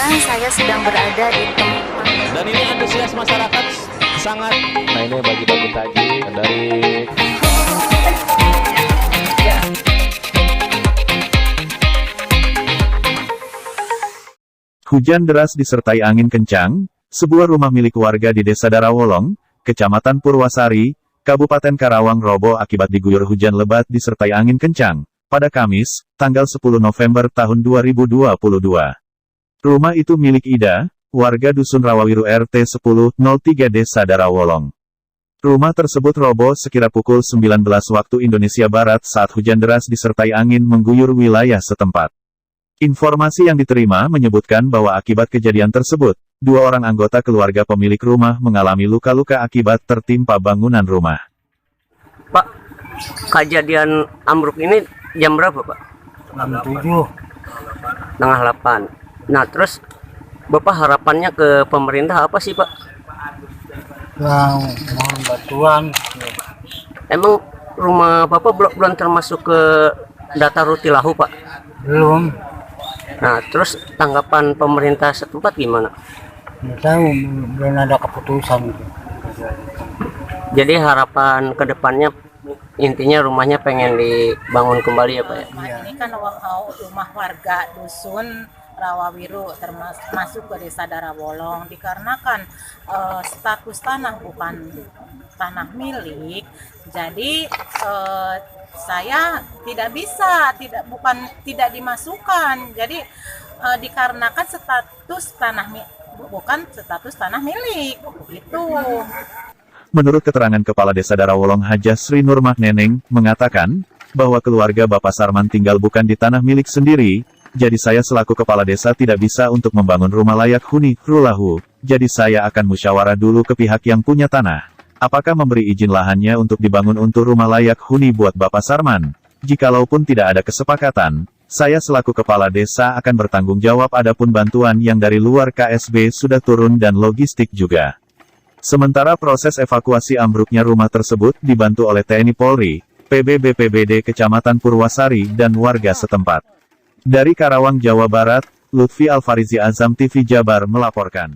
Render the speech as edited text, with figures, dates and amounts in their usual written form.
sekarang saya sedang berada di tempat. Dan ini antusias masyarakat sangat. Nah ini bagi-bagi takjil dari Hujan deras disertai angin kencang, sebuah rumah milik warga di Desa Darawolong, Kecamatan Purwasari, Kabupaten Karawang roboh akibat diguyur hujan lebat disertai angin kencang, pada Kamis, tanggal 10 November tahun 2022. Rumah itu milik Ida, warga Dusun Rawawiru RT 1003 Desa Darawolong. Rumah tersebut roboh sekira pukul 19 waktu Indonesia Barat saat hujan deras disertai angin mengguyur wilayah setempat. Informasi yang diterima menyebutkan bahwa akibat kejadian tersebut, 2 orang anggota keluarga pemilik rumah mengalami luka-luka akibat tertimpa bangunan rumah. Pak, kejadian ambruk ini jam berapa, Pak? Jam 7. Tengah 8. Nah, terus Bapak harapannya ke pemerintah apa sih, Pak? Yang mohon bantuan. Emang rumah Bapak belum termasuk ke data Rutilahu, Pak? Belum. Nah, terus tanggapan pemerintah setempat gimana? Nggak tahu, belum ada keputusan. Jadi harapan ke depannya intinya rumahnya pengen dibangun kembali ya, Pak ya? Ini kan rumah warga dusun Rawawiru termasuk ke Desa Darawolong, dikarenakan status tanah bukan tanah milik, jadi saya tidak bisa, tidak dimasukkan, jadi dikarenakan status tanah bukan status tanah milik, itu. Menurut keterangan Kepala Desa Darawolong Hajah Sri Nurmah Neneng, mengatakan, bahwa keluarga Bapak Sarman tinggal bukan di tanah milik sendiri, jadi saya selaku Kepala Desa tidak bisa untuk membangun rumah layak huni, rulahu, jadi saya akan musyawarah dulu ke pihak yang punya tanah. Apakah memberi izin lahannya untuk dibangun untuk rumah layak huni buat Bapak Sarman? Jikalaupun tidak ada kesepakatan, saya selaku Kepala Desa akan bertanggung jawab adapun bantuan yang dari luar KSB sudah turun dan logistik juga. Sementara proses evakuasi ambruknya rumah tersebut dibantu oleh TNI Polri, PB BPBD Kecamatan Purwasari dan warga setempat. Dari Karawang, Jawa Barat, Lutfi Alfarizi Azam TV Jabar melaporkan.